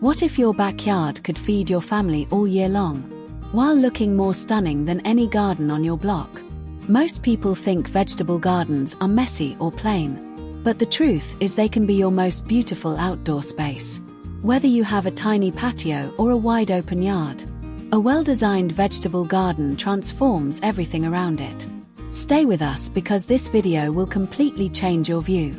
What if your backyard could feed your family all year long, while looking more stunning than any garden on your block? Most people think vegetable gardens are messy or plain, but the truth is they can be your most beautiful outdoor space. Whether you have a tiny patio or a wide open yard, a well-designed vegetable garden transforms everything around it. Stay with us because this video will completely change your view.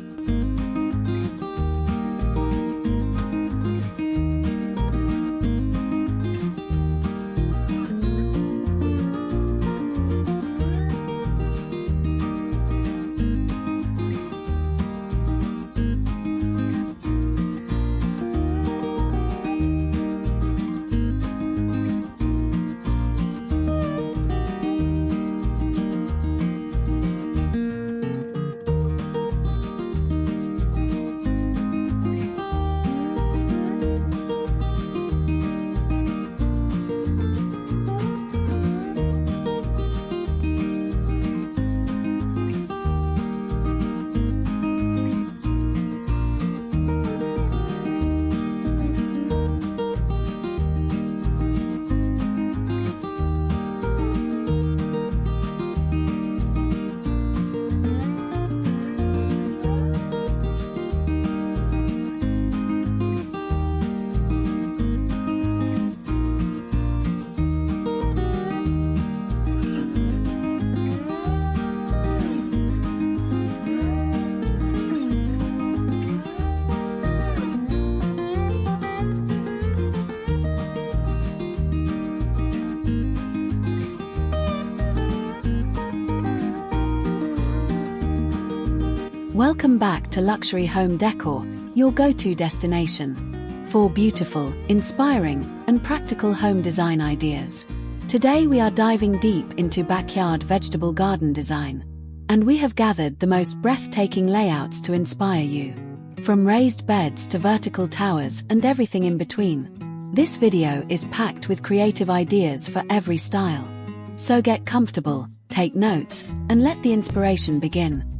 Welcome back to Luxury Home Decor, your go-to destination for beautiful, inspiring, and practical home design ideas. Today we are diving deep into backyard vegetable garden design, and we have gathered the most breathtaking layouts to inspire you. From raised beds to vertical towers and everything in between, this video is packed with creative ideas for every style. So get comfortable, take notes, and let the inspiration begin.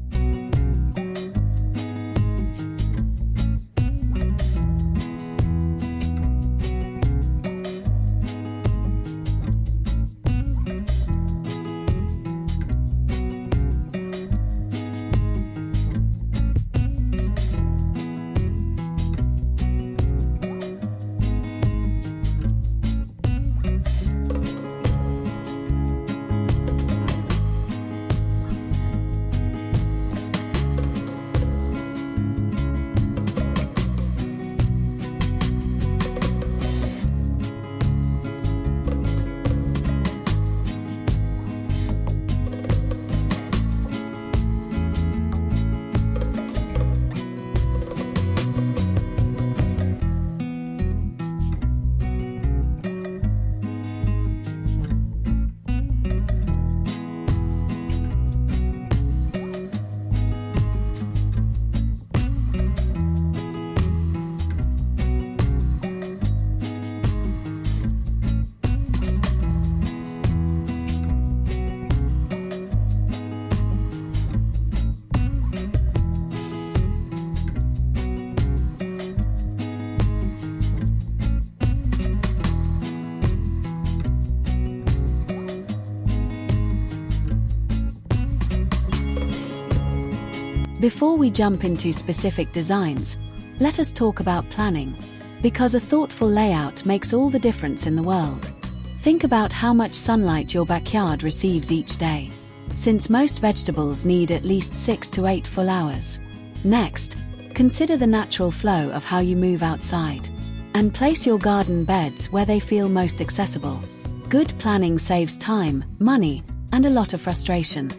Before we jump into specific designs, let us talk about planning, because a thoughtful layout makes all the difference in the world. Think about how much sunlight your backyard receives each day, since most vegetables need at least 6 to 8 full hours. Next, consider the natural flow of how you move outside, and place your garden beds where they feel most accessible. Good planning saves time, money, and a lot of frustration.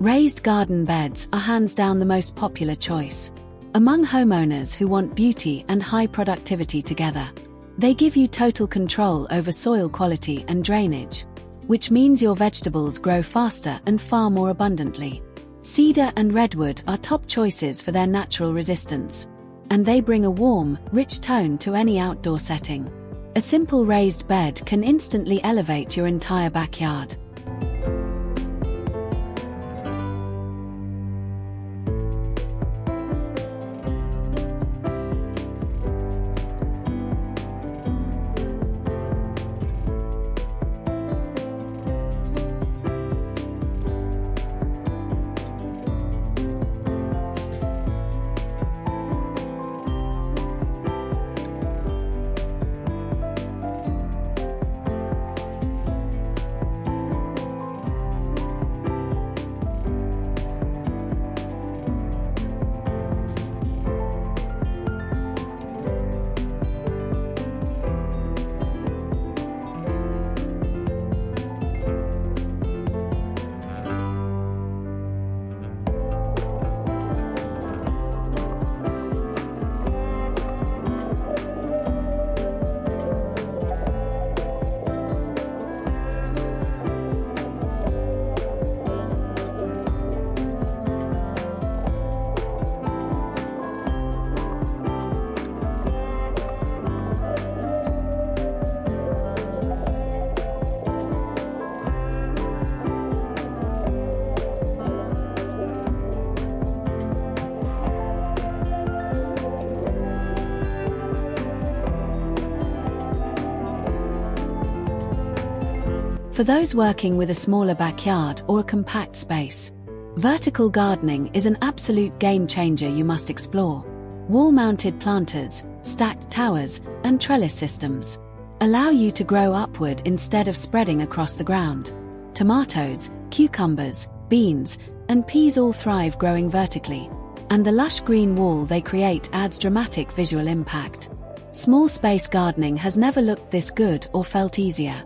Raised garden beds are hands down the most popular choice. Among homeowners who want beauty and high productivity together, they give you total control over soil quality and drainage, which means your vegetables grow faster and far more abundantly. Cedar and redwood are top choices for their natural resistance, and they bring a warm, rich tone to any outdoor setting. A simple raised bed can instantly elevate your entire backyard. For those working with a smaller backyard or a compact space, vertical gardening is an absolute game changer you must explore. Wall-mounted planters, stacked towers, and trellis systems allow you to grow upward instead of spreading across the ground. Tomatoes, cucumbers, beans, and peas all thrive growing vertically, and the lush green wall they create adds dramatic visual impact. Small space gardening has never looked this good or felt easier.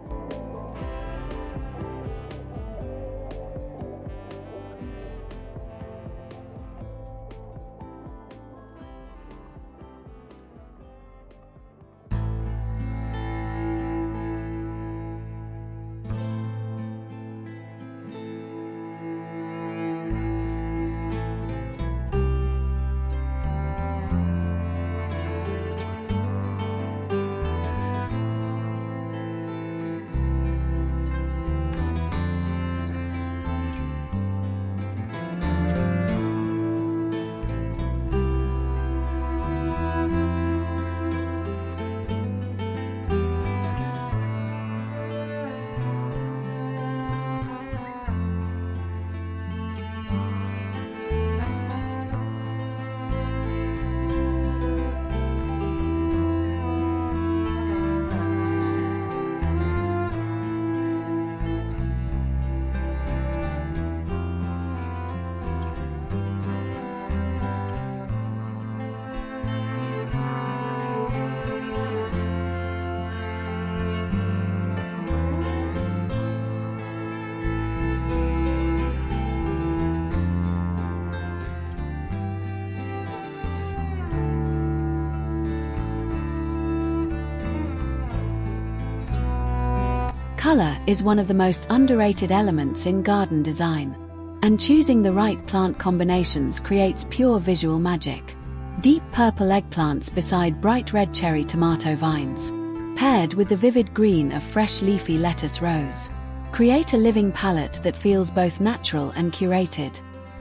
Color is one of the most underrated elements in garden design, and choosing the right plant combinations creates pure visual magic. Deep purple eggplants beside bright red cherry tomato vines, paired with the vivid green of fresh leafy lettuce rows, create a living palette that feels both natural and curated.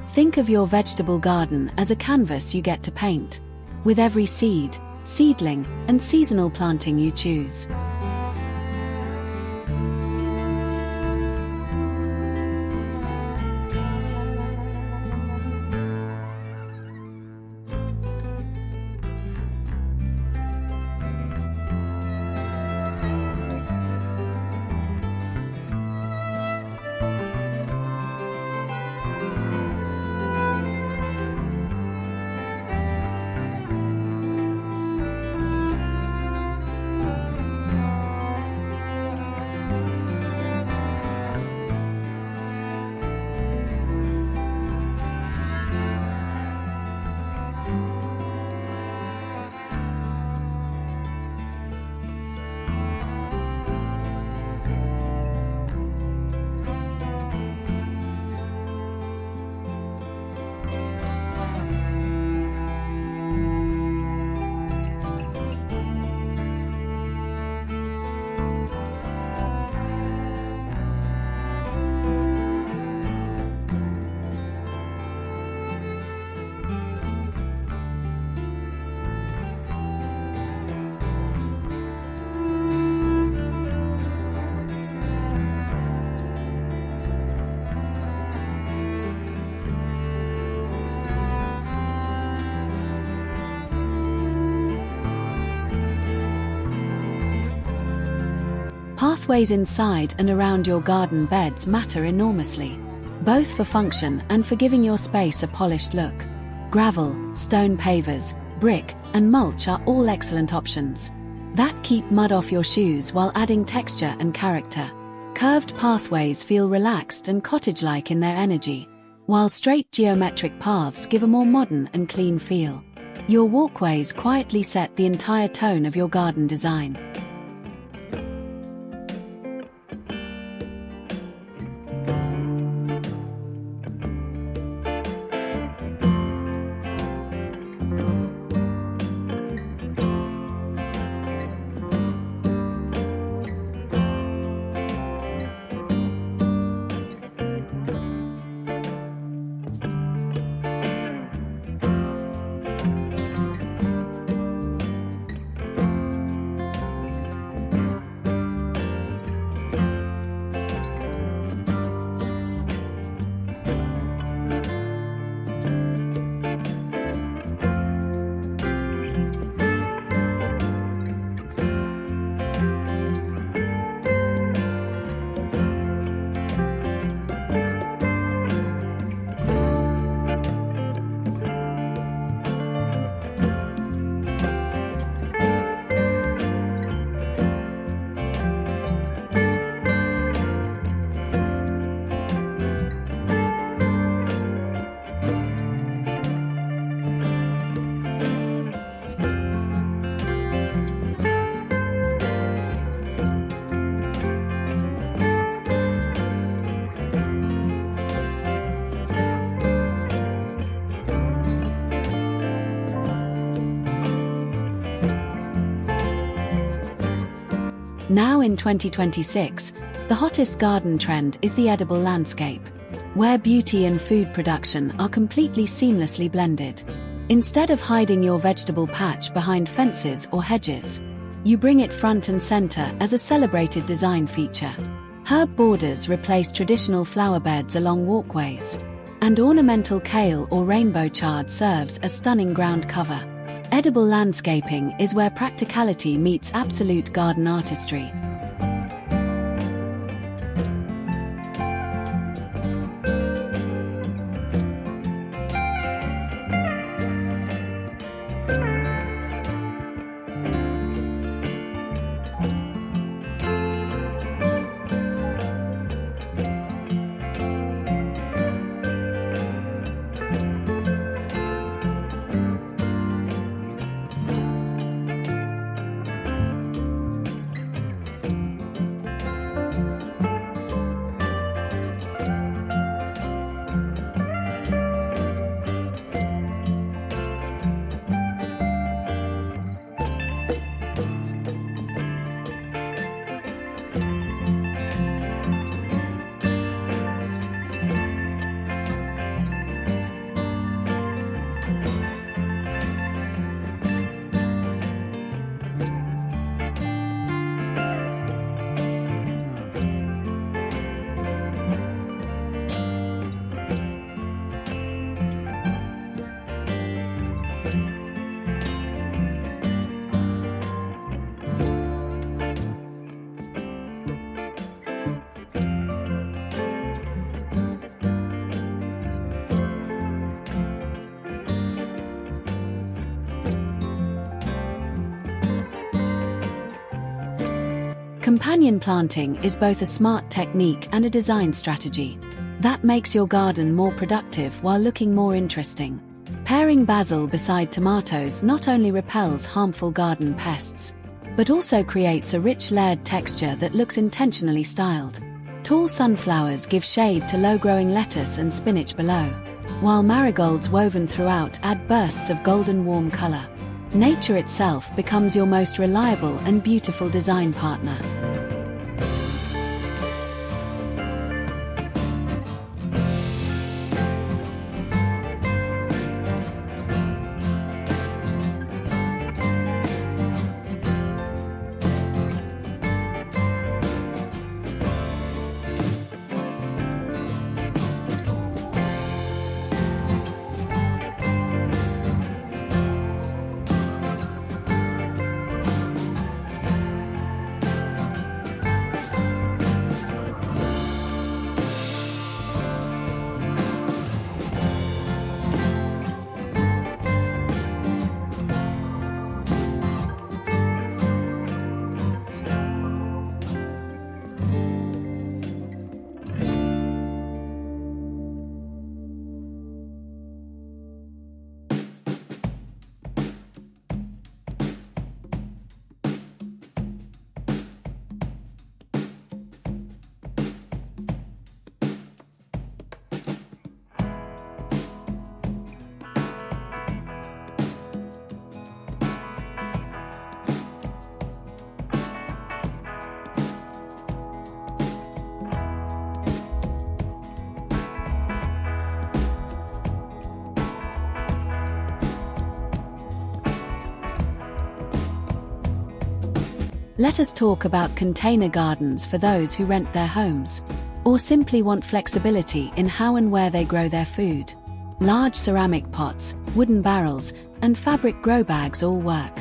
Think of your vegetable garden as a canvas you get to paint, with every seed, seedling, and seasonal planting you choose. Pathways inside and around your garden beds matter enormously, both for function and for giving your space a polished look. Gravel, stone pavers, brick, and mulch are all excellent options that keep mud off your shoes while adding texture and character. Curved pathways feel relaxed and cottage-like in their energy, while straight geometric paths give a more modern and clean feel. Your walkways quietly set the entire tone of your garden design. Now in 2026, the hottest garden trend is the edible landscape, where beauty and food production are completely seamlessly blended. Instead of hiding your vegetable patch behind fences or hedges, you bring it front and center as a celebrated design feature. Herb borders replace traditional flower beds along walkways, and ornamental kale or rainbow chard serves as stunning ground cover. Edible landscaping is where practicality meets absolute garden artistry. Companion planting is both a smart technique and a design strategy that makes your garden more productive while looking more interesting. Pairing basil beside tomatoes not only repels harmful garden pests, but also creates a rich layered texture that looks intentionally styled. Tall sunflowers give shade to low-growing lettuce and spinach below, while marigolds woven throughout add bursts of golden warm color. Nature itself becomes your most reliable and beautiful design partner. Let us talk about container gardens for those who rent their homes, or simply want flexibility in how and where they grow their food. Large ceramic pots, wooden barrels, and fabric grow bags all work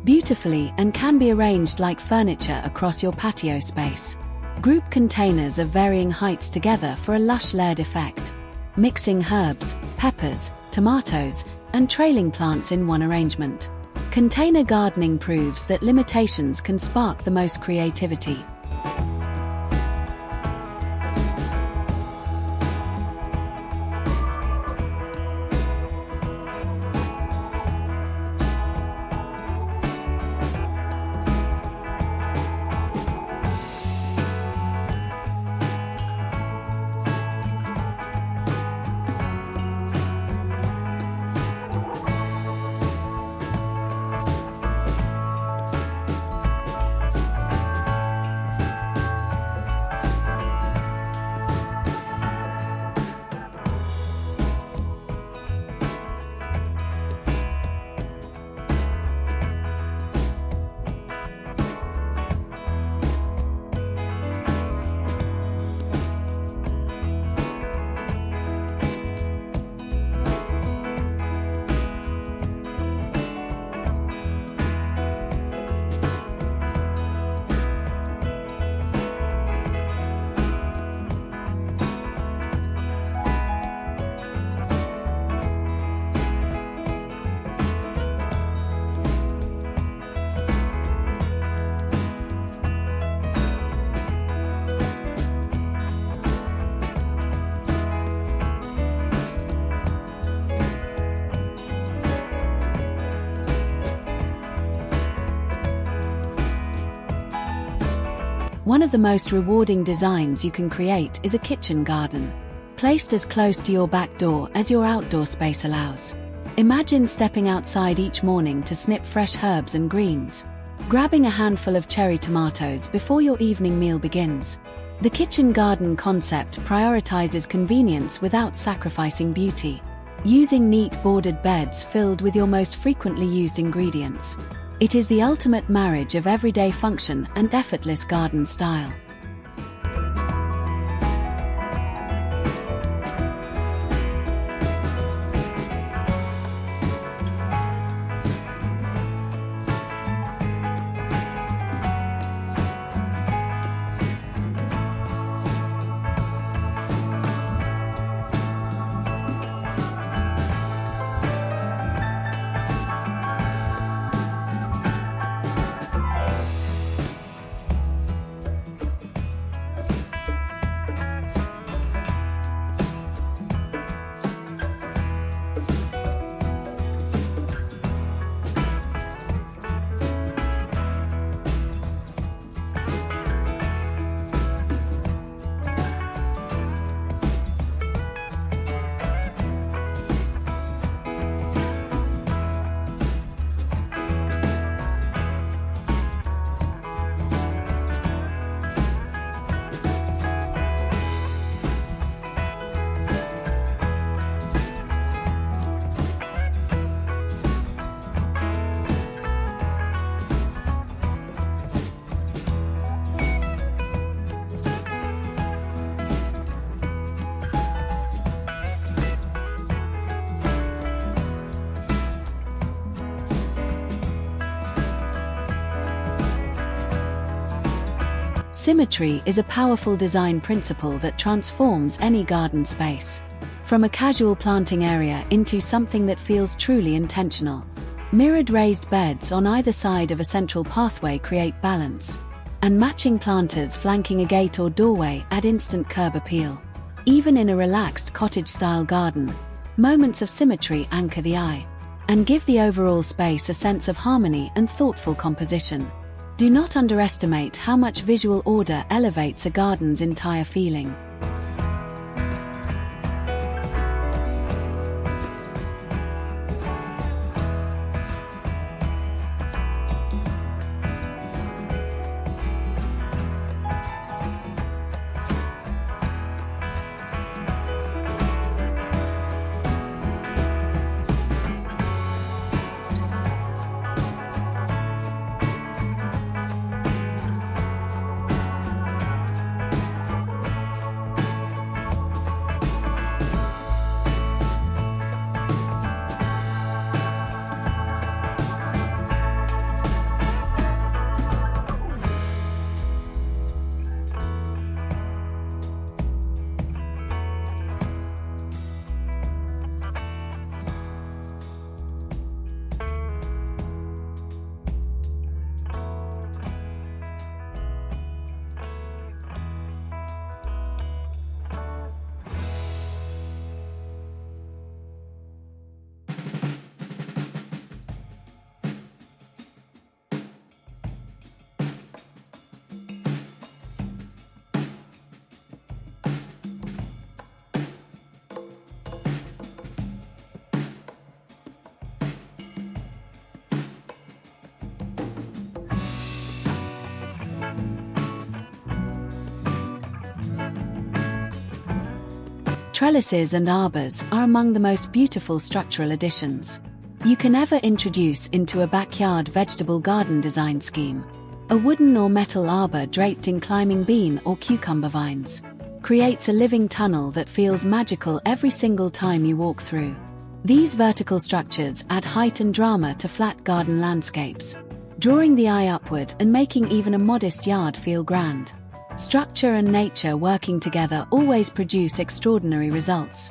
beautifully and can be arranged like furniture across your patio space. Group containers of varying heights together for a lush layered effect, mixing herbs, peppers, tomatoes, and trailing plants in one arrangement. Container gardening proves that limitations can spark the most creativity. One of the most rewarding designs you can create is a kitchen garden, placed as close to your back door as your outdoor space allows. Imagine stepping outside each morning to snip fresh herbs and greens, grabbing a handful of cherry tomatoes before your evening meal begins. The kitchen garden concept prioritizes convenience without sacrificing beauty, using neat bordered beds filled with your most frequently used ingredients. It is the ultimate marriage of everyday function and effortless garden style. Symmetry is a powerful design principle that transforms any garden space, from a casual planting area into something that feels truly intentional. Mirrored raised beds on either side of a central pathway create balance, and matching planters flanking a gate or doorway add instant curb appeal. Even in a relaxed cottage-style garden, moments of symmetry anchor the eye, and give the overall space a sense of harmony and thoughtful composition. Do not underestimate how much visual order elevates a garden's entire feeling. Trellises and arbors are among the most beautiful structural additions you can ever introduce into a backyard vegetable garden design scheme. A wooden or metal arbor draped in climbing bean or cucumber vines creates a living tunnel that feels magical every single time you walk through. These vertical structures add height and drama to flat garden landscapes, drawing the eye upward and making even a modest yard feel grand. Structure and nature working together always produce extraordinary results.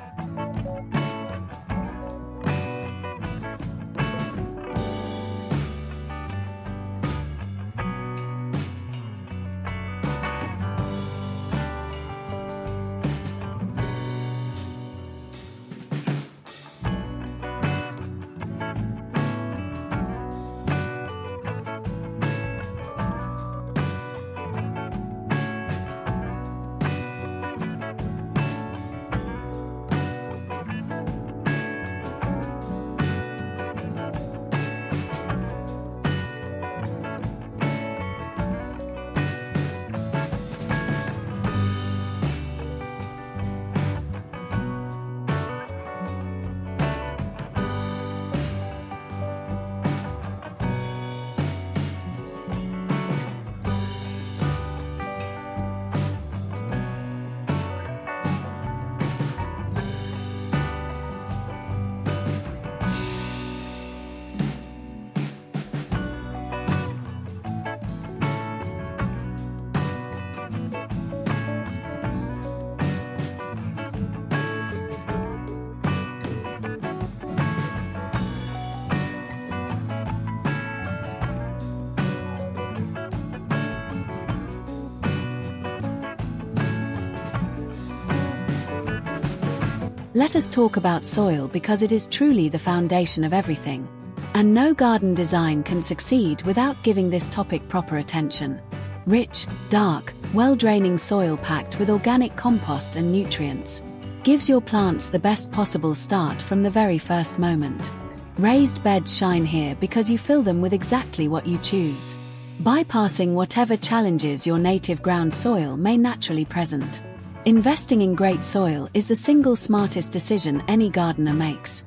Let us talk about soil because it is truly the foundation of everything. And no garden design can succeed without giving this topic proper attention. Rich, dark, well-draining soil packed with organic compost and nutrients gives your plants the best possible start from the very first moment. Raised beds shine here because you fill them with exactly what you choose, bypassing whatever challenges your native ground soil may naturally present. Investing in great soil is the single smartest decision any gardener makes.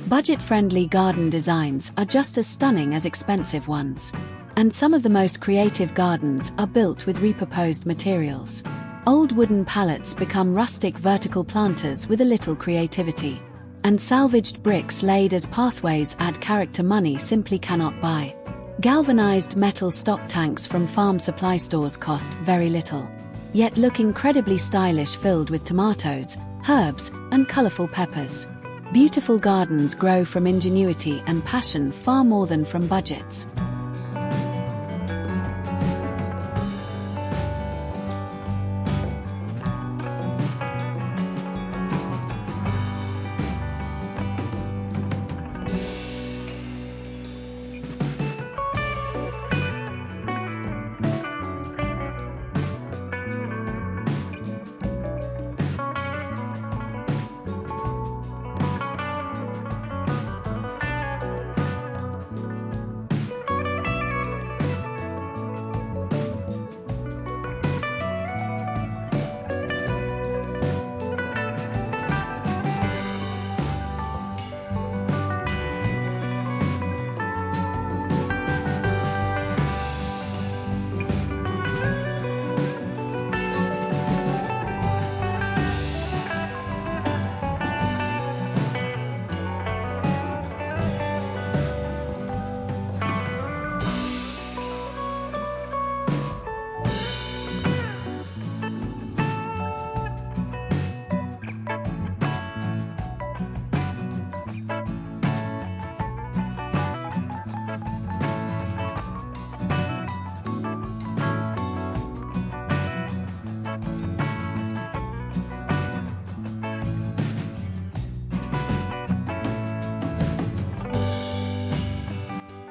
Budget-friendly garden designs are just as stunning as expensive ones. And some of the most creative gardens are built with repurposed materials. Old wooden pallets become rustic vertical planters with a little creativity. And salvaged bricks laid as pathways add character money simply cannot buy. Galvanized metal stock tanks from farm supply stores cost very little, yet look incredibly stylish, filled with tomatoes, herbs, and colorful peppers. Beautiful gardens grow from ingenuity and passion far more than from budgets.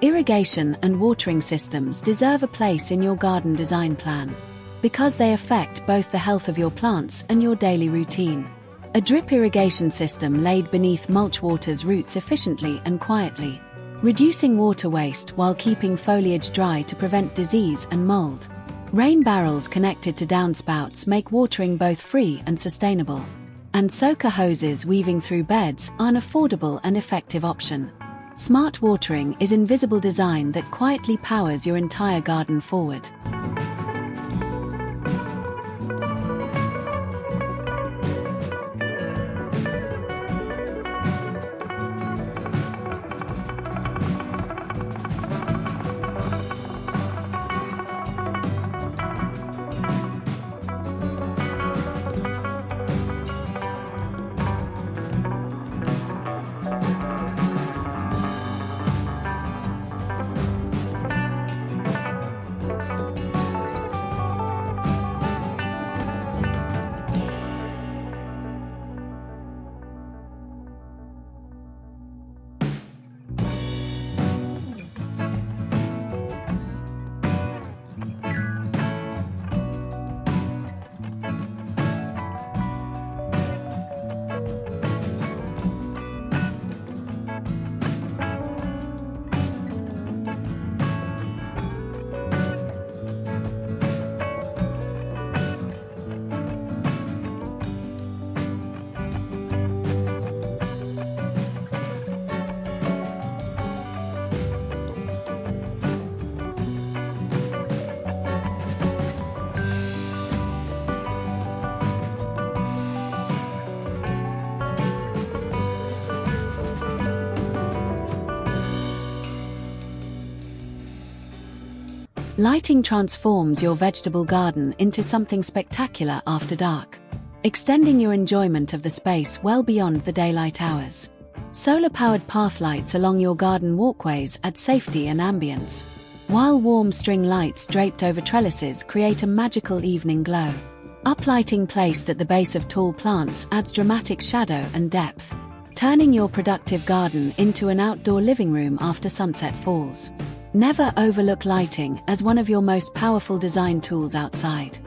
Irrigation and watering systems deserve a place in your garden design plan, because they affect both the health of your plants and your daily routine. A drip irrigation system laid beneath mulch waters roots efficiently and quietly, reducing water waste while keeping foliage dry to prevent disease and mold. Rain barrels connected to downspouts make watering both free and sustainable. And soaker hoses weaving through beds are an affordable and effective option. Smart watering is invisible design that quietly powers your entire garden forward. Lighting transforms your vegetable garden into something spectacular after dark, extending your enjoyment of the space well beyond the daylight hours. Solar-powered path lights along your garden walkways add safety and ambience, while warm string lights draped over trellises create a magical evening glow. Uplighting placed at the base of tall plants adds dramatic shadow and depth, turning your productive garden into an outdoor living room after sunset falls. Never overlook lighting as one of your most powerful design tools outside.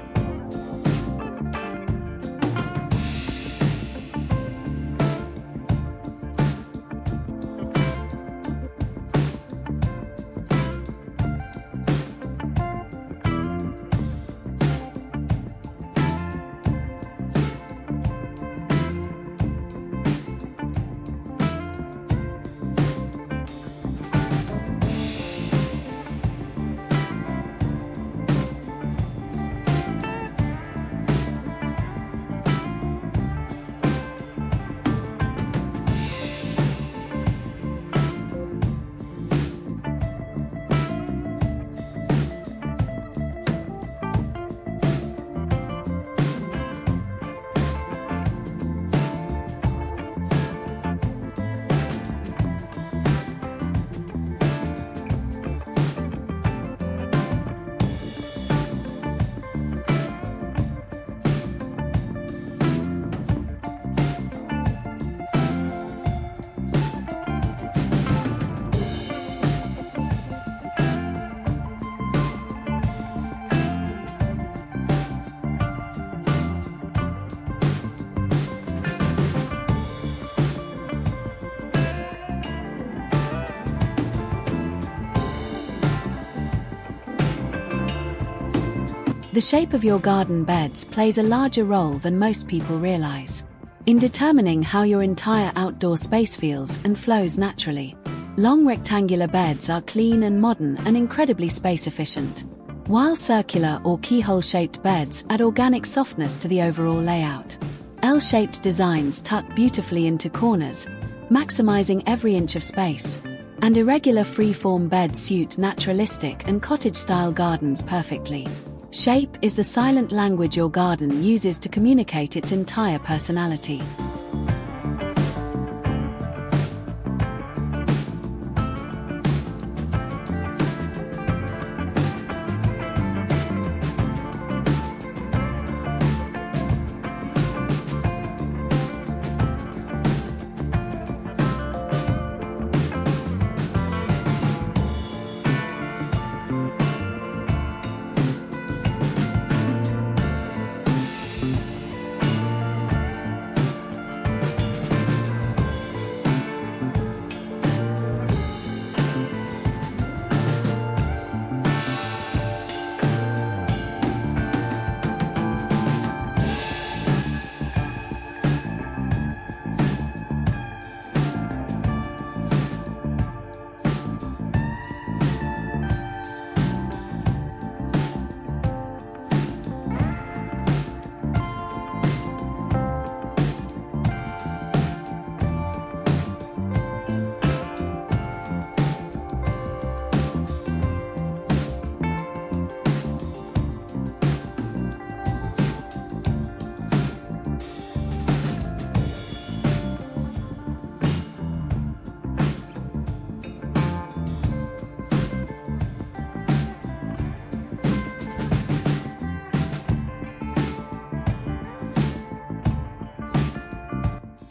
The shape of your garden beds plays a larger role than most people realize in determining how your entire outdoor space feels and flows naturally. Long rectangular beds are clean and modern and incredibly space efficient, while circular or keyhole-shaped beds add organic softness to the overall layout. L-shaped designs tuck beautifully into corners, maximizing every inch of space, and irregular free-form beds suit naturalistic and cottage-style gardens perfectly. Shape is the silent language your garden uses to communicate its entire personality.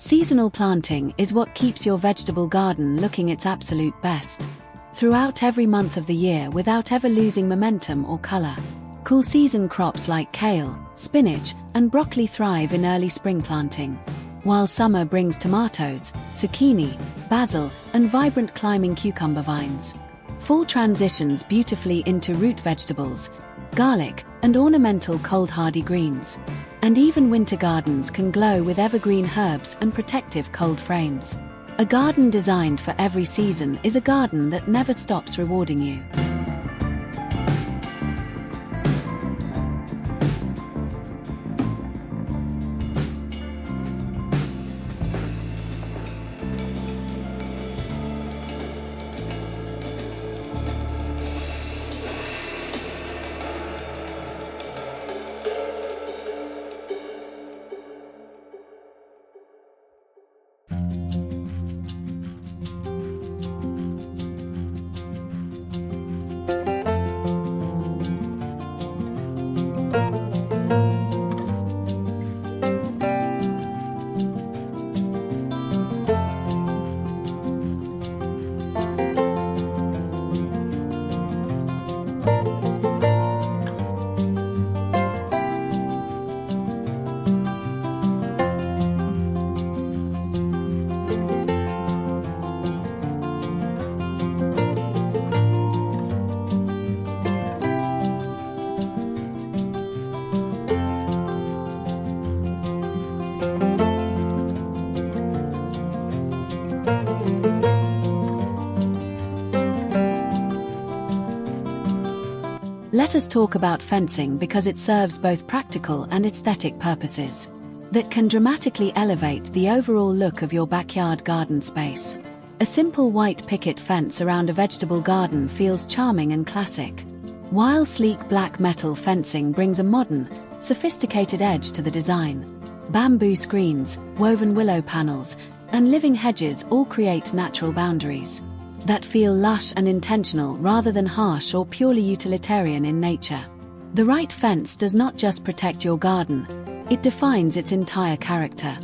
Seasonal planting is what keeps your vegetable garden looking its absolute best throughout every month of the year without ever losing momentum or color. Cool season crops like kale, spinach, and broccoli thrive in early spring planting, while summer brings tomatoes, zucchini, basil, and vibrant climbing cucumber vines. Fall transitions beautifully into root vegetables, garlic, and ornamental cold-hardy greens. And even winter gardens can glow with evergreen herbs and protective cold frames. A garden designed for every season is a garden that never stops rewarding you. Let us talk about fencing because it serves both practical and aesthetic purposes that can dramatically elevate the overall look of your backyard garden space. A simple white picket fence around a vegetable garden feels charming and classic, while sleek black metal fencing brings a modern, sophisticated edge to the design. Bamboo screens, woven willow panels, and living hedges all create natural boundaries that feel lush and intentional rather than harsh or purely utilitarian in nature. The right fence does not just protect your garden, it defines its entire character.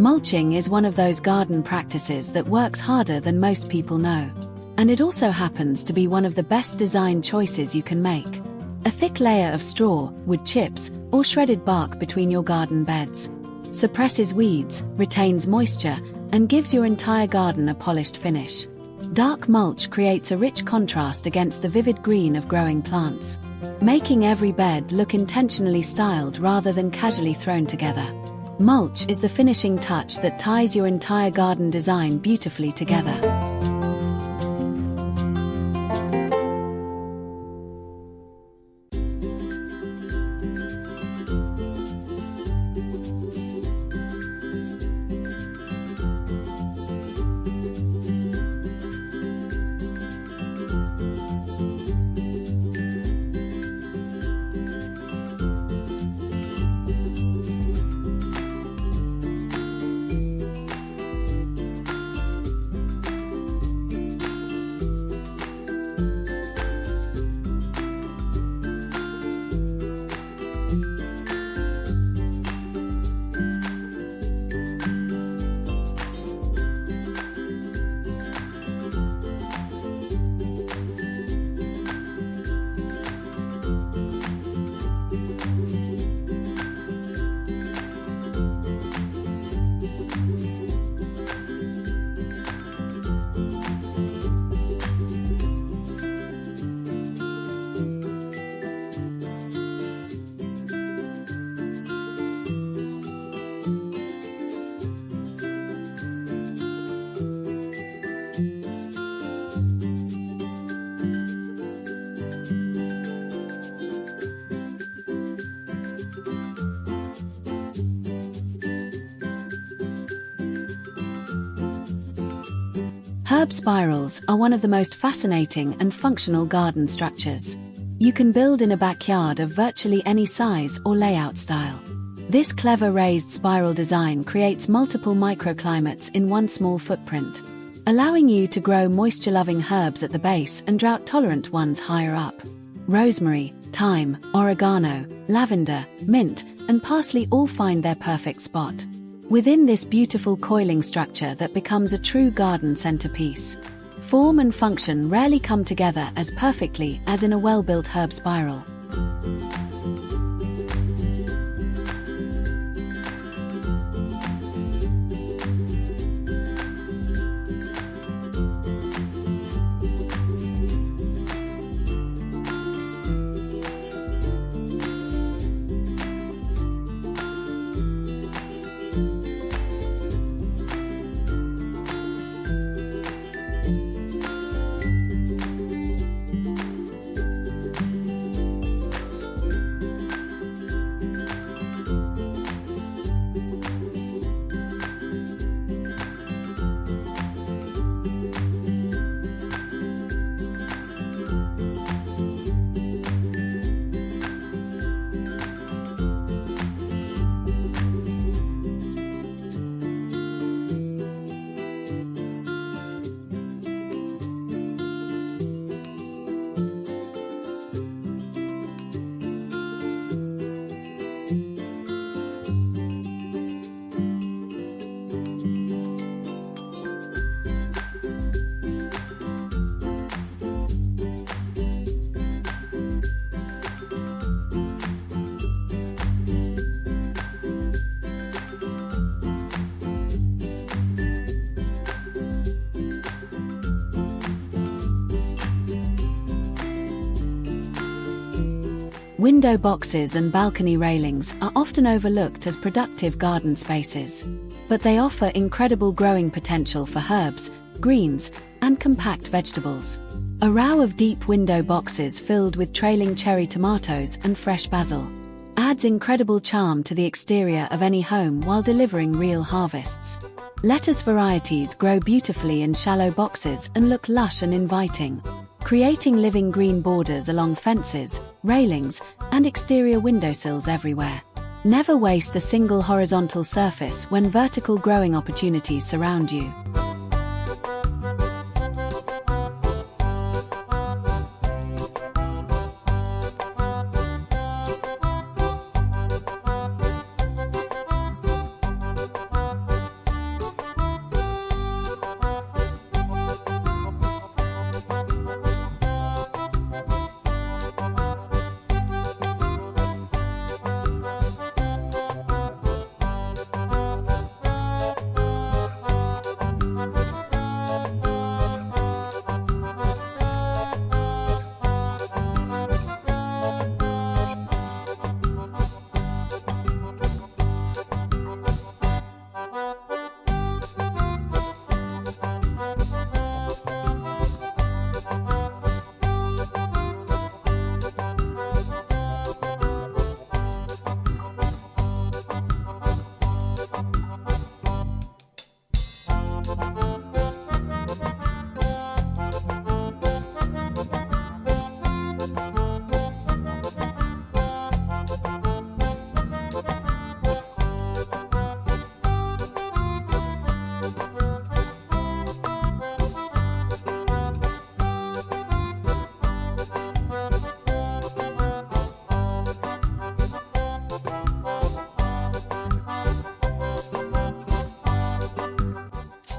Mulching is one of those garden practices that works harder than most people know. And it also happens to be one of the best design choices you can make. A thick layer of straw, wood chips, or shredded bark between your garden beds suppresses weeds, retains moisture, and gives your entire garden a polished finish. Dark mulch creates a rich contrast against the vivid green of growing plants, making every bed look intentionally styled rather than casually thrown together. Mulch is the finishing touch that ties your entire garden design beautifully together. Herb spirals are one of the most fascinating and functional garden structures. You can build in a backyard of virtually any size or layout style. This clever raised spiral design creates multiple microclimates in one small footprint, allowing you to grow moisture-loving herbs at the base and drought-tolerant ones higher up. Rosemary, thyme, oregano, lavender, mint, and parsley all find their perfect spot within this beautiful coiling structure that becomes a true garden centerpiece. Form and function rarely come together as perfectly as in a well-built herb spiral. Window boxes and balcony railings are often overlooked as productive garden spaces, but they offer incredible growing potential for herbs, greens, and compact vegetables. A row of deep window boxes filled with trailing cherry tomatoes and fresh basil adds incredible charm to the exterior of any home while delivering real harvests. Lettuce varieties grow beautifully in shallow boxes and look lush and inviting, creating living green borders along fences, railings, and exterior windowsills everywhere. Never waste a single horizontal surface when vertical growing opportunities surround you.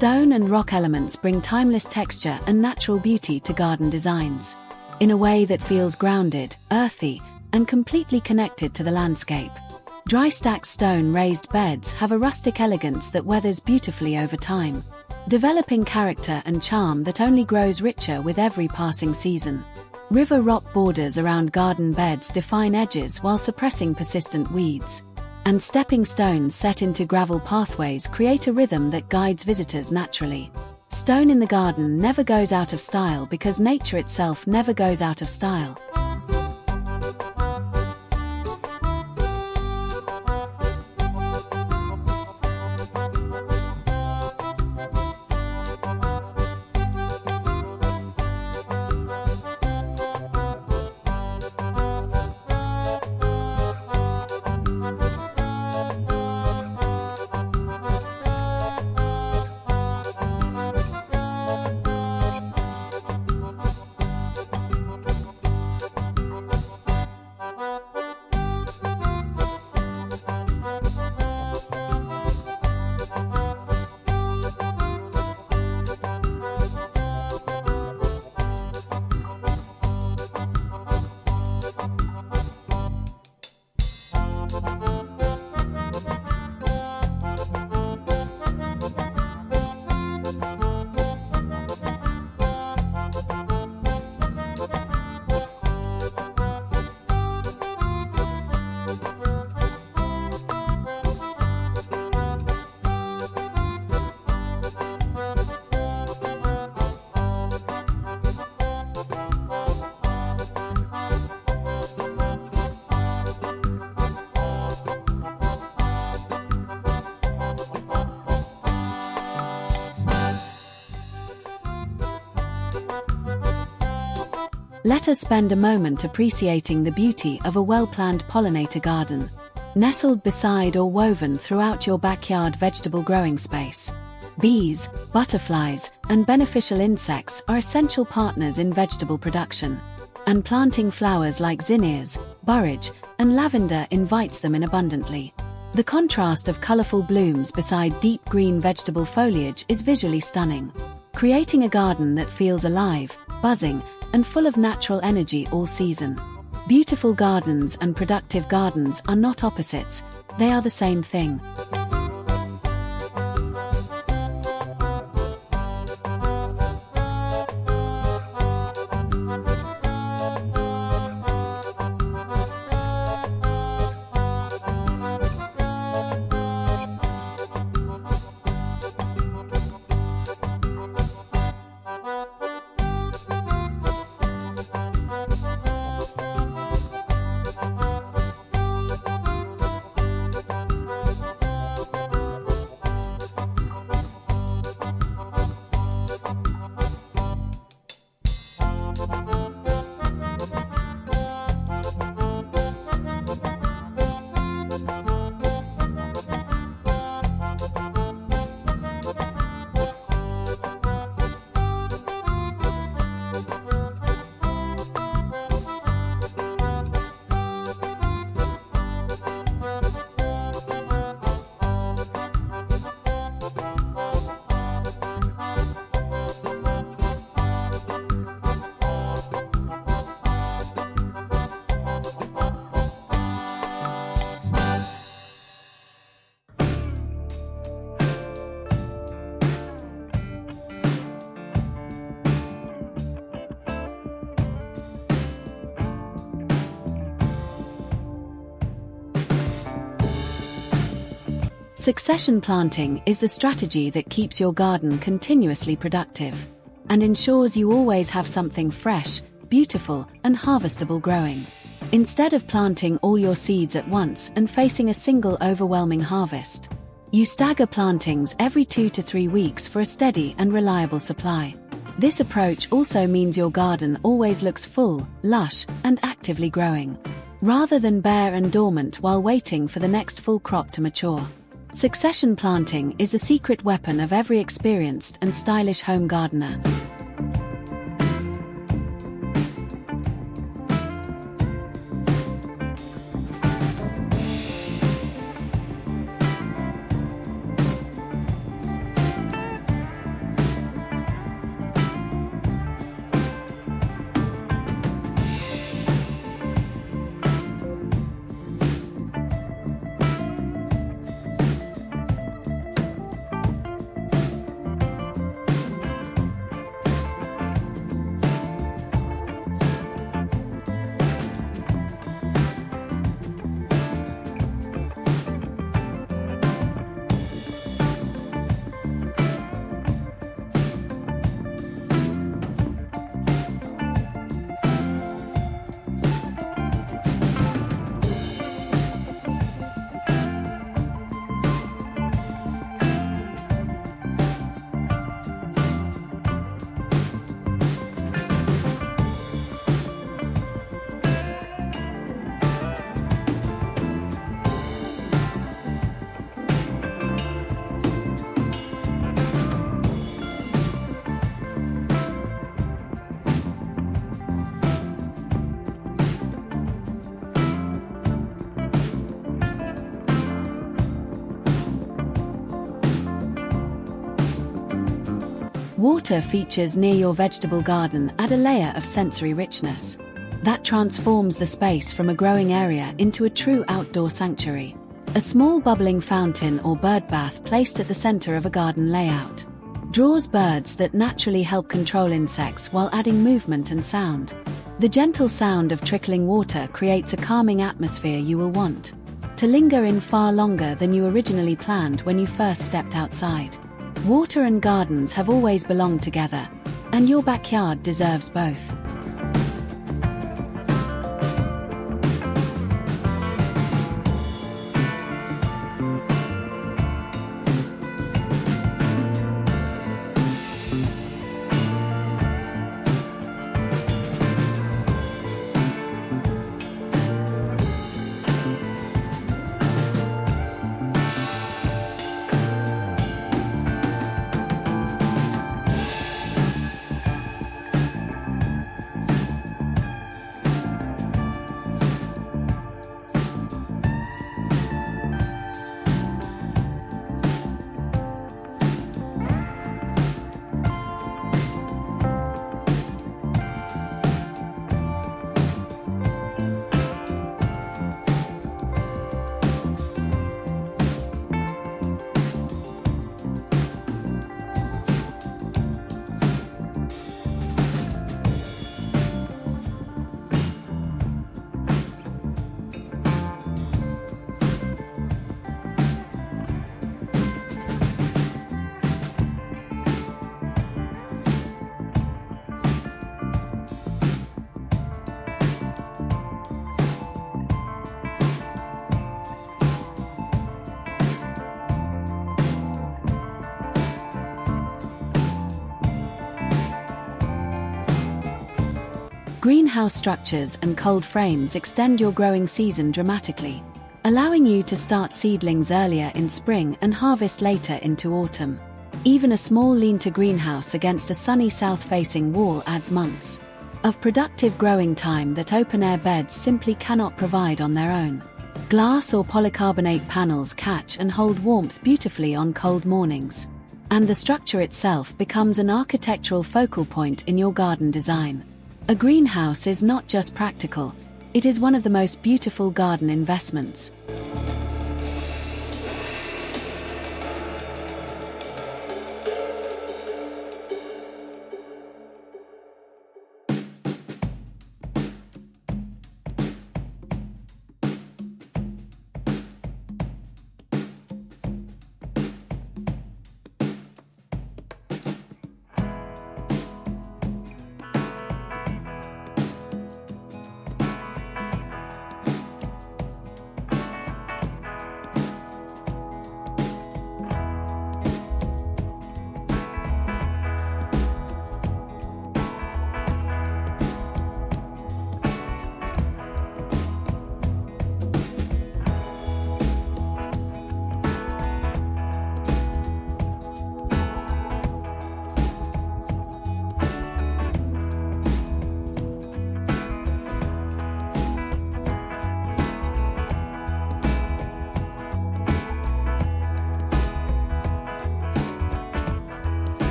Stone and rock elements bring timeless texture and natural beauty to garden designs, in a way that feels grounded, earthy, and completely connected to the landscape. Dry-stacked stone raised beds have a rustic elegance that weathers beautifully over time, developing character and charm that only grows richer with every passing season. River rock borders around garden beds define edges while suppressing persistent weeds, and stepping stones set into gravel pathways create a rhythm that guides visitors naturally. Stone in the garden never goes out of style because nature itself never goes out of style. Let us spend a moment appreciating the beauty of a well-planned pollinator garden, nestled beside or woven throughout your backyard vegetable growing space. Bees, butterflies, and beneficial insects are essential partners in vegetable production, and planting flowers like zinnias, borage, and lavender invites them in abundantly. The contrast of colorful blooms beside deep green vegetable foliage is visually stunning, creating a garden that feels alive, buzzing, and full of natural energy all season. Beautiful gardens and productive gardens are not opposites, they are the same thing. Succession planting is the strategy that keeps your garden continuously productive and ensures you always have something fresh, beautiful, and harvestable growing. Instead of planting all your seeds at once and facing a single overwhelming harvest, you stagger plantings every 2 to 3 weeks for a steady and reliable supply. This approach also means your garden always looks full, lush, and actively growing, rather than bare and dormant while waiting for the next full crop to mature. Succession planting is the secret weapon of every experienced and stylish home gardener. Water features near your vegetable garden add a layer of sensory richness that transforms the space from a growing area into a true outdoor sanctuary. A small bubbling fountain or bird bath placed at the center of a garden layout draws birds that naturally help control insects while adding movement and sound. The gentle sound of trickling water creates a calming atmosphere you will want to linger in far longer than you originally planned when you first stepped outside. Water and gardens have always belonged together, and your backyard deserves both. Greenhouse structures and cold frames extend your growing season dramatically, allowing you to start seedlings earlier in spring and harvest later into autumn. Even a small lean-to greenhouse against a sunny south-facing wall adds months of productive growing time that open-air beds simply cannot provide on their own. Glass or polycarbonate panels catch and hold warmth beautifully on cold mornings, and the structure itself becomes an architectural focal point in your garden design. A greenhouse is not just practical, it is one of the most beautiful garden investments.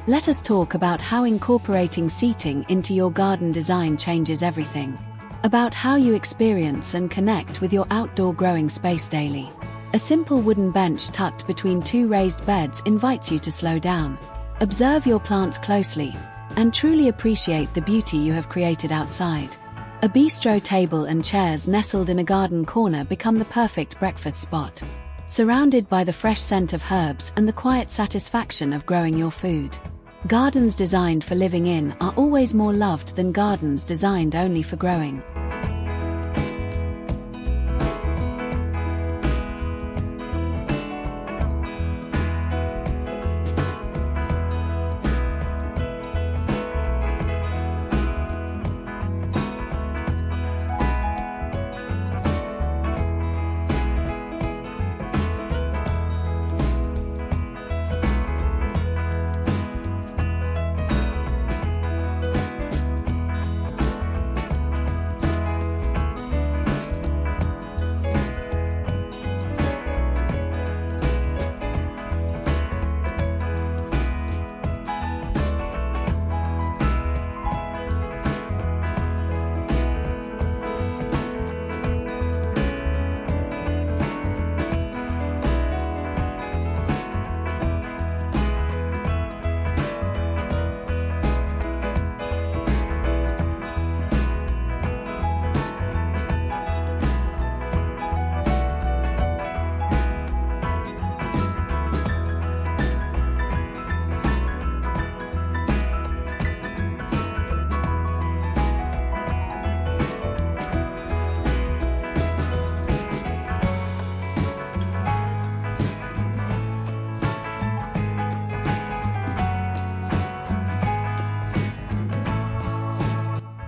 Let us talk about how incorporating seating into your garden design changes everything. About how you experience and connect with your outdoor growing space daily. A simple wooden bench tucked between two raised beds invites you to slow down, observe your plants closely, and truly appreciate the beauty you have created outside. A bistro table and chairs nestled in a garden corner become the perfect breakfast spot, surrounded by the fresh scent of herbs and the quiet satisfaction of growing your food. Gardens designed for living in are always more loved than gardens designed only for growing.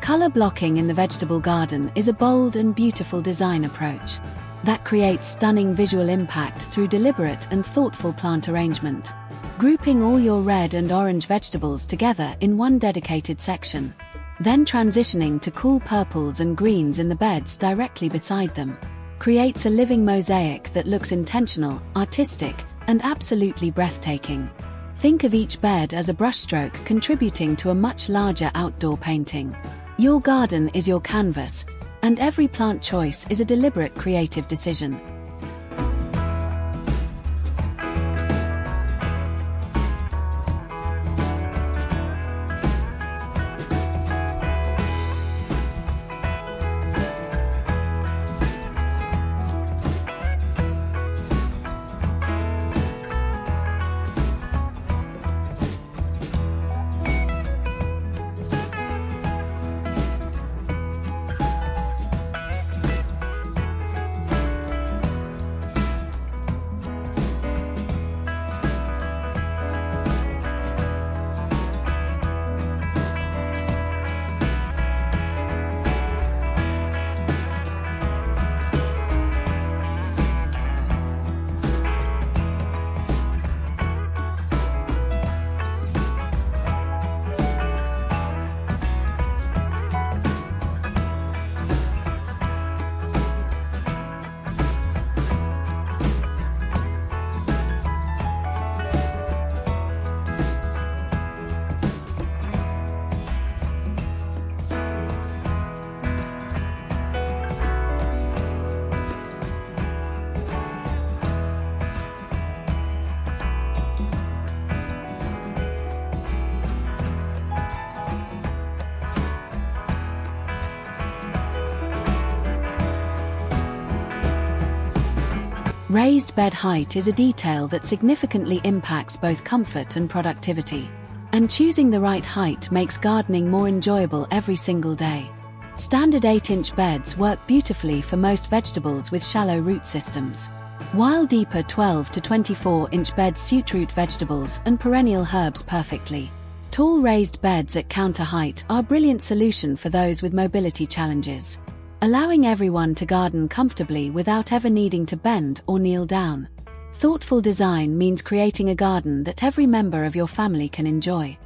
Color blocking in the vegetable garden is a bold and beautiful design approach that creates stunning visual impact through deliberate and thoughtful plant arrangement. Grouping all your red and orange vegetables together in one dedicated section, then transitioning to cool purples and greens in the beds directly beside them, creates a living mosaic that looks intentional, artistic, and absolutely breathtaking. Think of each bed as a brushstroke contributing to a much larger outdoor painting. Your garden is your canvas, and every plant choice is a deliberate creative decision. Raised bed height is a detail that significantly impacts both comfort and productivity. And choosing the right height makes gardening more enjoyable every single day. Standard 8-inch beds work beautifully for most vegetables with shallow root systems, while deeper 12 to 24-inch beds suit root vegetables and perennial herbs perfectly. Tall raised beds at counter height are a brilliant solution for those with mobility challenges, allowing everyone to garden comfortably without ever needing to bend or kneel down. Thoughtful design means creating a garden that every member of your family can enjoy.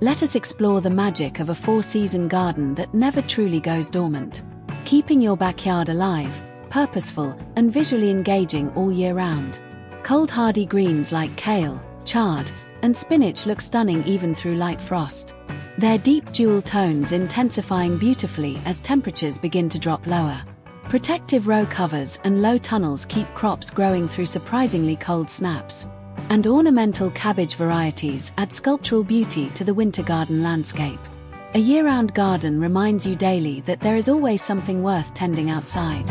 Let us explore the magic of a 4-season garden that never truly goes dormant, keeping your backyard alive, purposeful, and visually engaging all year round. Cold hardy greens like kale, chard, and spinach look stunning even through light frost, their deep jewel tones intensifying beautifully as temperatures begin to drop lower. Protective row covers and low tunnels keep crops growing through surprisingly cold snaps, and ornamental cabbage varieties add sculptural beauty to the winter garden landscape. A year-round garden reminds you daily that there is always something worth tending outside.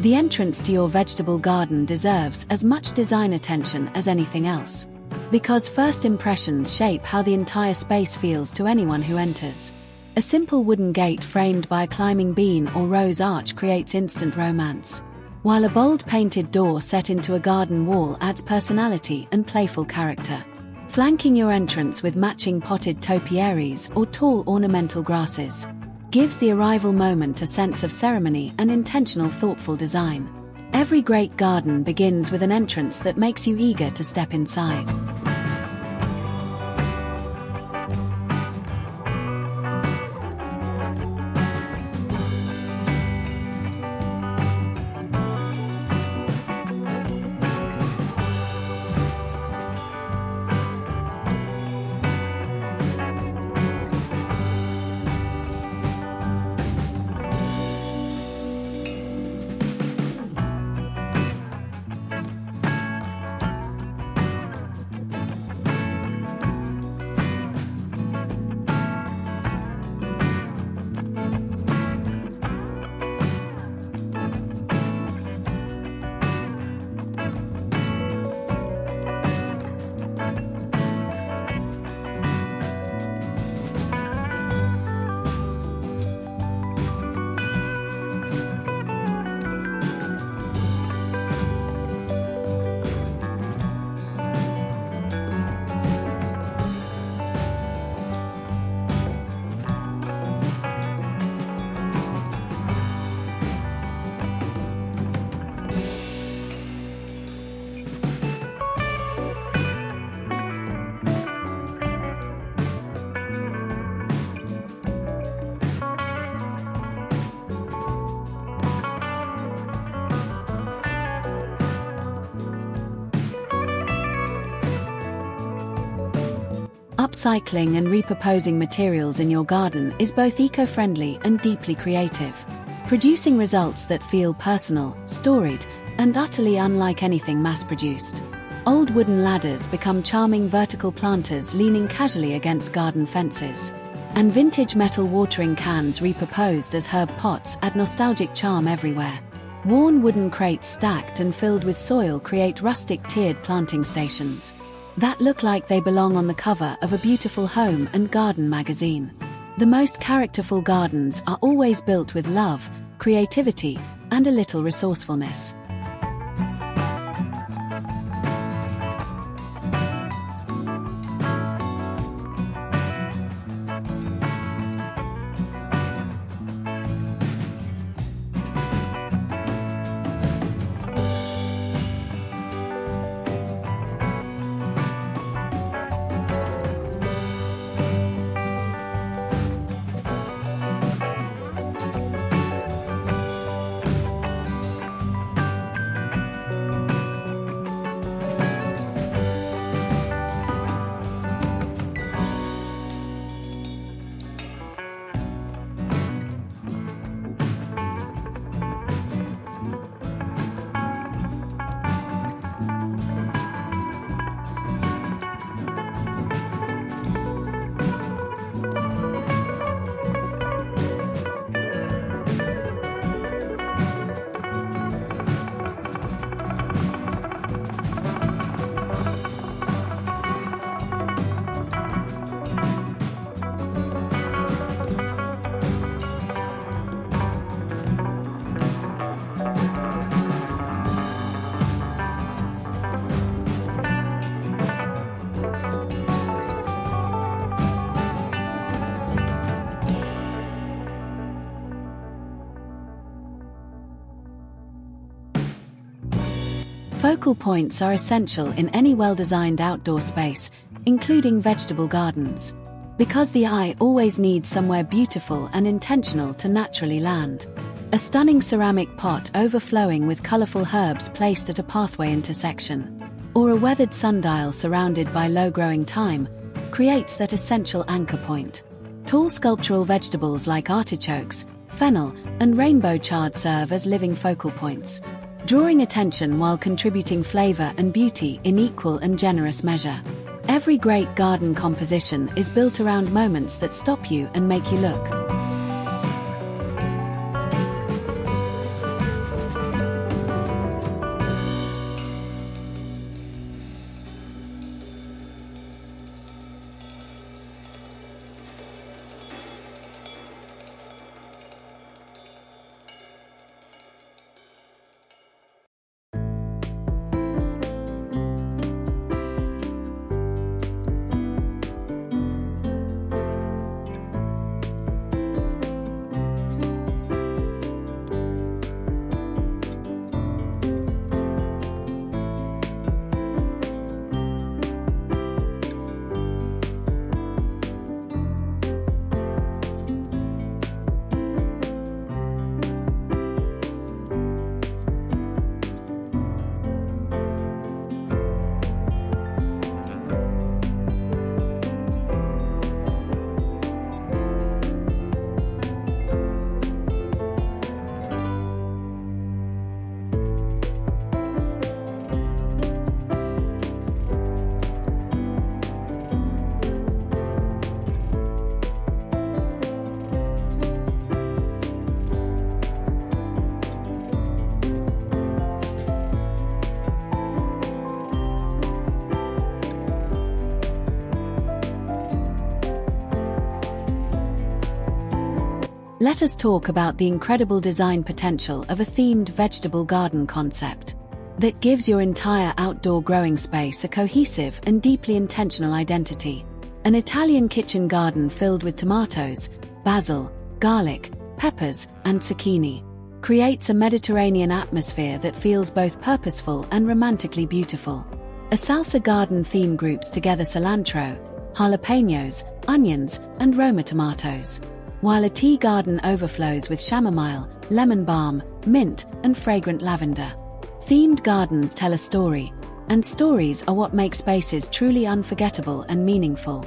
The entrance to your vegetable garden deserves as much design attention as anything else, because first impressions shape how the entire space feels to anyone who enters. A simple wooden gate framed by a climbing bean or rose arch creates instant romance, while a bold painted door set into a garden wall adds personality and playful character. Flanking your entrance with matching potted topiaries or tall ornamental grasses gives the arrival moment a sense of ceremony and intentional thoughtful design. Every great garden begins with an entrance that makes you eager to step inside. Upcycling and repurposing materials in your garden is both eco-friendly and deeply creative, producing results that feel personal, storied, and utterly unlike anything mass-produced. Old wooden ladders become charming vertical planters leaning casually against garden fences. And vintage metal watering cans repurposed as herb pots add nostalgic charm everywhere. Worn wooden crates stacked and filled with soil create rustic tiered planting stations that look like they belong on the cover of a beautiful home and garden magazine. The most characterful gardens are always built with love, creativity, and a little resourcefulness. Focal points are essential in any well-designed outdoor space, including vegetable gardens, because the eye always needs somewhere beautiful and intentional to naturally land. A stunning ceramic pot overflowing with colorful herbs placed at a pathway intersection, or a weathered sundial surrounded by low-growing thyme, creates that essential anchor point. Tall sculptural vegetables like artichokes, fennel, and rainbow chard serve as living focal points, drawing attention while contributing flavor and beauty in equal and generous measure. Every great garden composition is built around moments that stop you and make you look. Let us talk about the incredible design potential of a themed vegetable garden concept that gives your entire outdoor growing space a cohesive and deeply intentional identity. An Italian kitchen garden filled with tomatoes, basil, garlic, peppers, and zucchini creates a Mediterranean atmosphere that feels both purposeful and romantically beautiful. A salsa garden theme groups together cilantro, jalapenos, onions, and Roma tomatoes, while a tea garden overflows with chamomile, lemon balm, mint, and fragrant lavender. Themed gardens tell a story, And stories are what make spaces truly unforgettable and meaningful.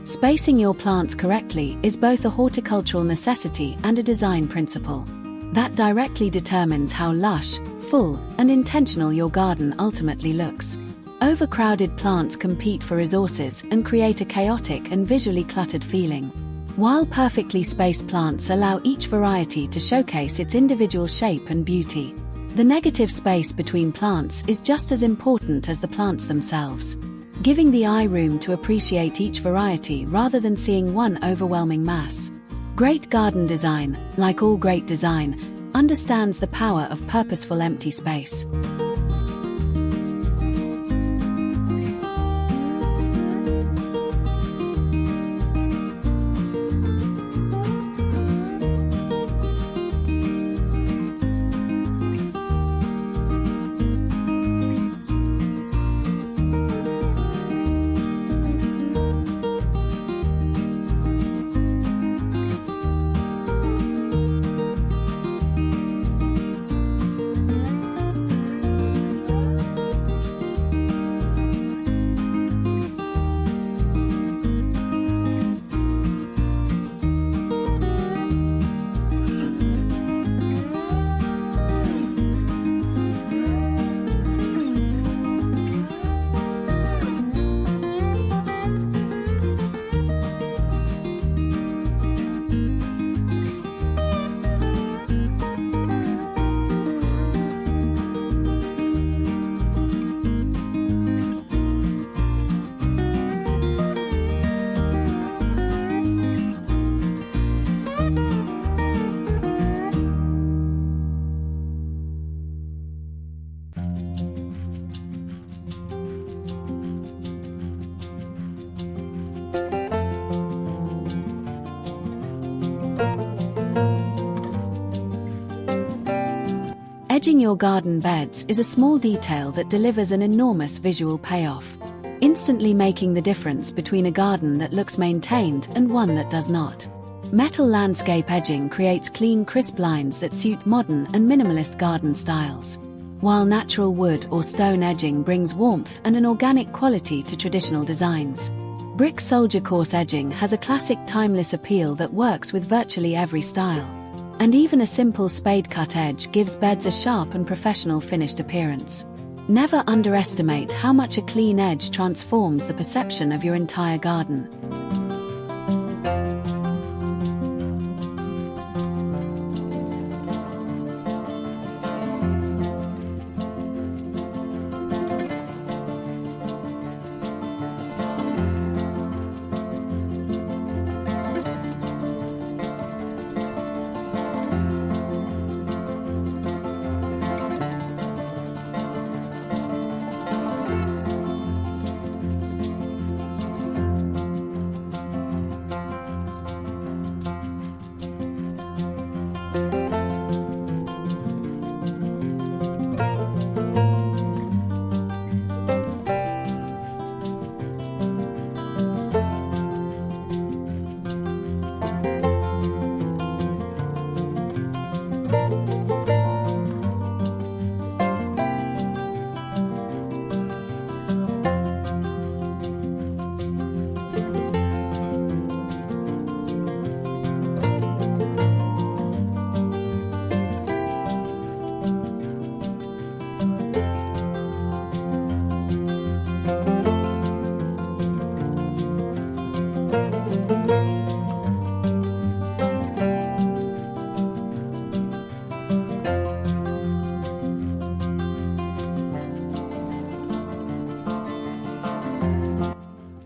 Spacing your plants correctly is both a horticultural necessity and a design principle. That directly determines how lush, full, and intentional your garden ultimately looks. Overcrowded plants compete for resources and create a chaotic and visually cluttered feeling, while perfectly spaced plants allow each variety to showcase its individual shape and beauty. The negative space between plants is just as important as the plants themselves, giving the eye room to appreciate each variety rather than seeing one overwhelming mass. Great garden design, like all great design, understands the power of purposeful empty space. Edging your garden beds is a small detail that delivers an enormous visual payoff, instantly making the difference between a garden that looks maintained and one that does not. Metal landscape edging creates clean, crisp lines that suit modern and minimalist garden styles, while natural wood or stone edging brings warmth and an organic quality to traditional designs. Brick soldier course edging has a classic, timeless appeal that works with virtually every style. And even a simple spade-cut edge gives beds a sharp and professional finished appearance. Never underestimate how much a clean edge transforms the perception of your entire garden.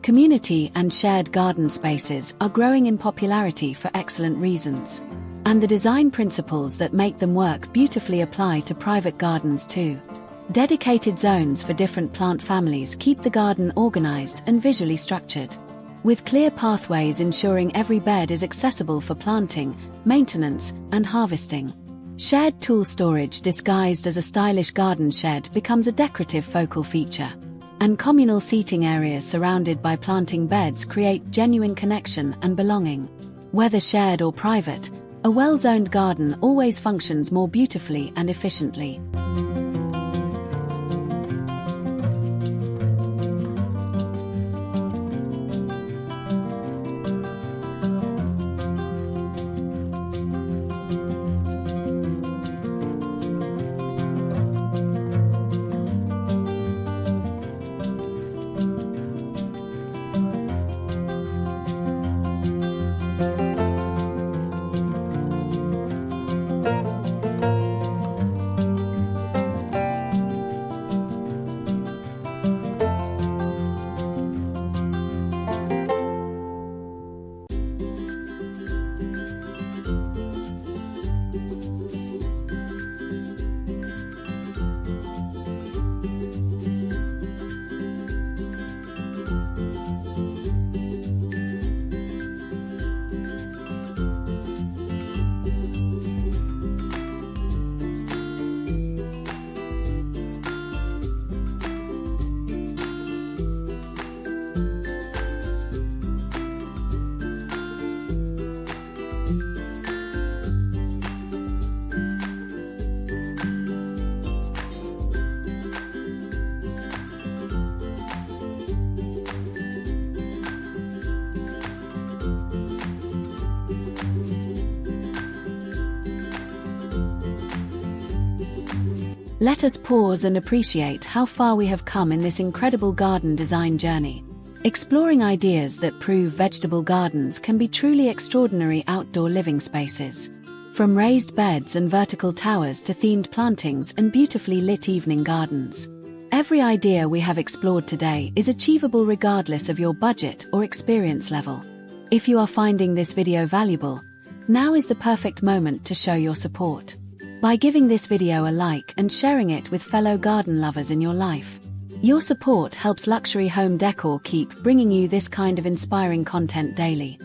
Community and shared garden spaces are growing in popularity for excellent reasons. And the design principles that make them work beautifully apply to private gardens too. Dedicated zones for different plant families keep the garden organized and visually structured, with clear pathways ensuring every bed is accessible for planting, maintenance, and harvesting. Shared tool storage disguised as a stylish garden shed becomes a decorative focal feature. And communal seating areas surrounded by planting beds create genuine connection and belonging. Whether shared or private, a well-zoned garden always functions more beautifully and efficiently. Let us pause and appreciate how far we have come in this incredible garden design journey, exploring ideas that prove vegetable gardens can be truly extraordinary outdoor living spaces. From raised beds and vertical towers to themed plantings and beautifully lit evening gardens. Every idea we have explored today is achievable regardless of your budget or experience level. If you are finding this video valuable, now is the perfect moment to show your support. By giving this video a like and sharing it with fellow garden lovers in your life. Your support helps Luxury Home Decor keep bringing you this kind of inspiring content daily.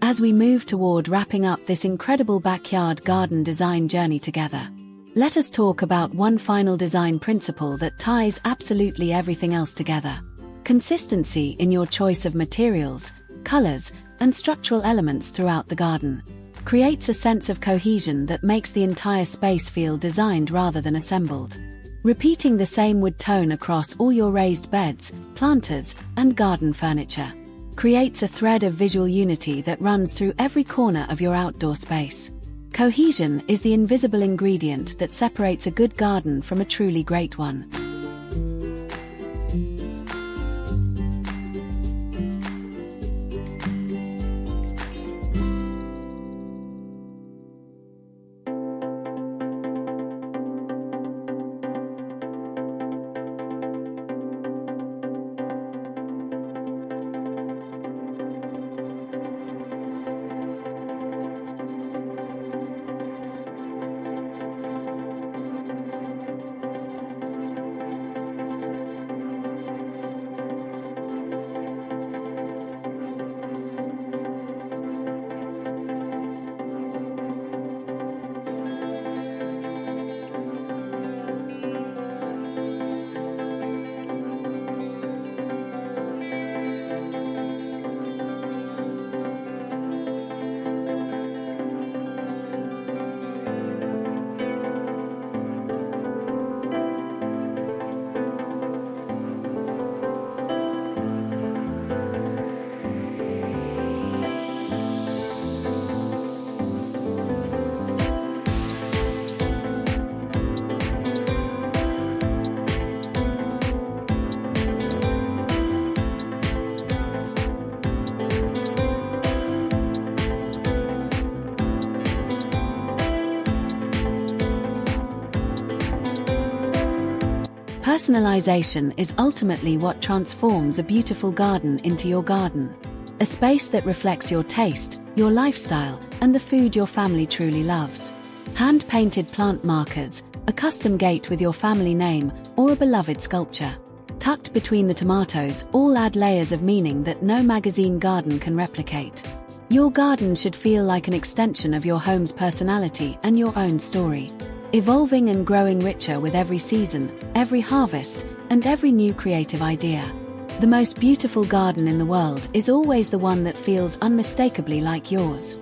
As we move toward wrapping up this incredible backyard garden design journey together, let us talk about one final design principle that ties absolutely everything else together. Consistency in your choice of materials, colors, and structural elements throughout the garden creates a sense of cohesion that makes the entire space feel designed rather than assembled. Repeating the same wood tone across all your raised beds, planters, and garden furniture creates a thread of visual unity that runs through every corner of your outdoor space. Cohesion is the invisible ingredient that separates a good garden from a truly great one. Personalization is ultimately what transforms a beautiful garden into your garden. A space that reflects your taste, your lifestyle, and the food your family truly loves. Hand-painted plant markers, a custom gate with your family name, or a beloved sculpture. Tucked between the tomatoes, all add layers of meaning that no magazine garden can replicate. Your garden should feel like an extension of your home's personality and your own story. Evolving and growing richer with every season, every harvest, and every new creative idea. The most beautiful garden in the world is always the one that feels unmistakably like yours.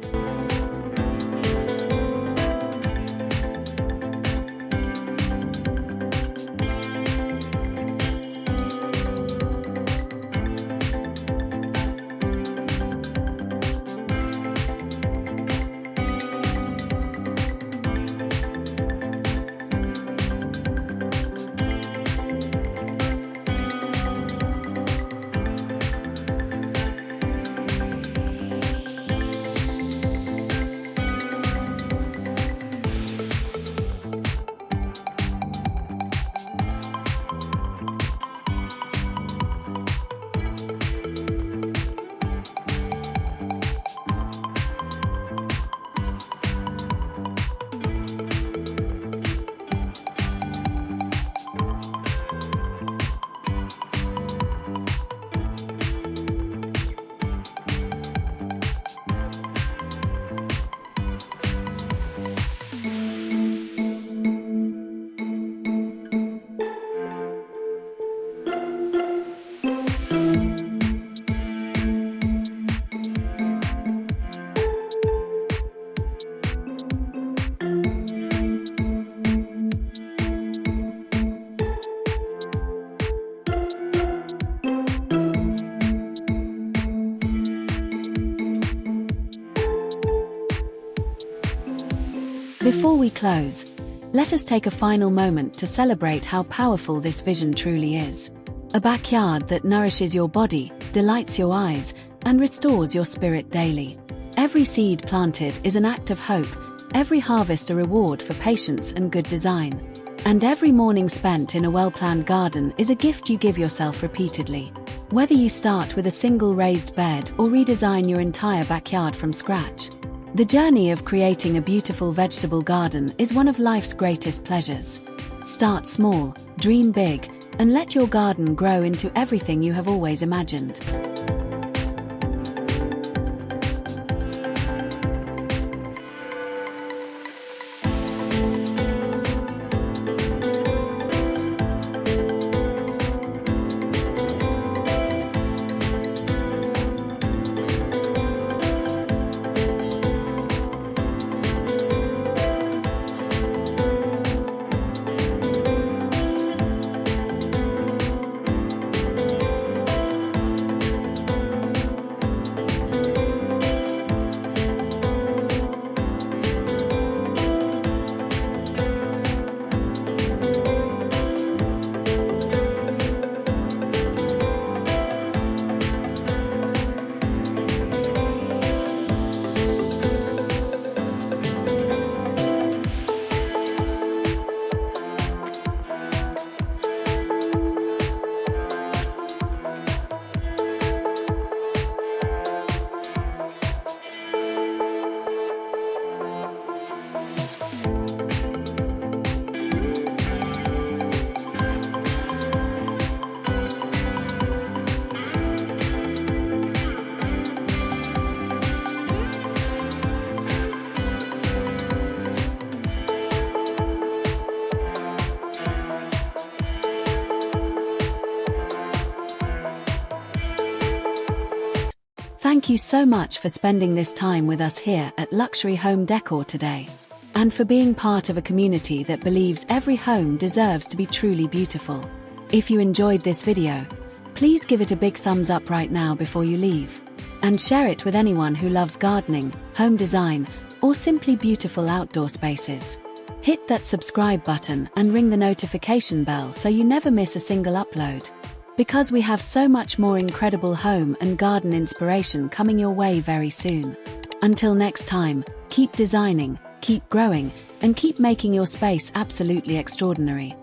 Before we close, let us take a final moment to celebrate how powerful this vision truly is. A backyard that nourishes your body, delights your eyes, and restores your spirit daily. Every seed planted is an act of hope, every harvest a reward for patience and good design. And every morning spent in a well-planned garden is a gift you give yourself repeatedly. Whether you start with a single raised bed or redesign your entire backyard from scratch, the journey of creating a beautiful vegetable garden is one of life's greatest pleasures. Start small, dream big, and let your garden grow into everything you have always imagined. Thank you so much for spending this time with us here at Luxury Home Decor today, and for being part of a community that believes every home deserves to be truly beautiful. If you enjoyed this video, please give it a big thumbs up right now before you leave, and share it with anyone who loves gardening, home design, or simply beautiful outdoor spaces. Hit that subscribe button and ring the notification bell so you never miss a single upload, because we have so much more incredible home and garden inspiration coming your way very soon. Until next time, keep designing, keep growing, and keep making your space absolutely extraordinary.